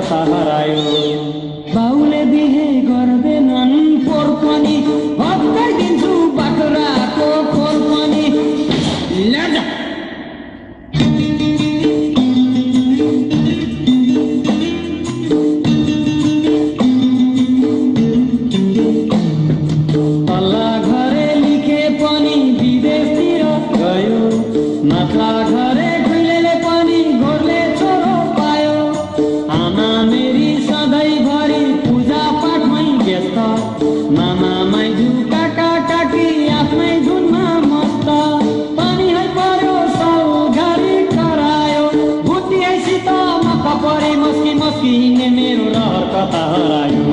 कथा हरायो। बाउले बिहे गर्दैनन् पोहोर पनि हप्काइदिन्छु बाख्राको खोर पनि। लजा तल्ला घरे लिखे पनि विदेशतिर गयो, माथला घरे खुइलेले पनि घोरले छोरो पायो। आमा मेरी सधैँभरि पूजा पाठमै व्यस्त, मामा माइजू काका काकी आफ्नै धुनमा मस्त। पानी है पर्यो सौघारी करायो, बुद्धि है सित मक्क परे मस्की मस्की हिँड्ने मेरो रहर कता हरायो।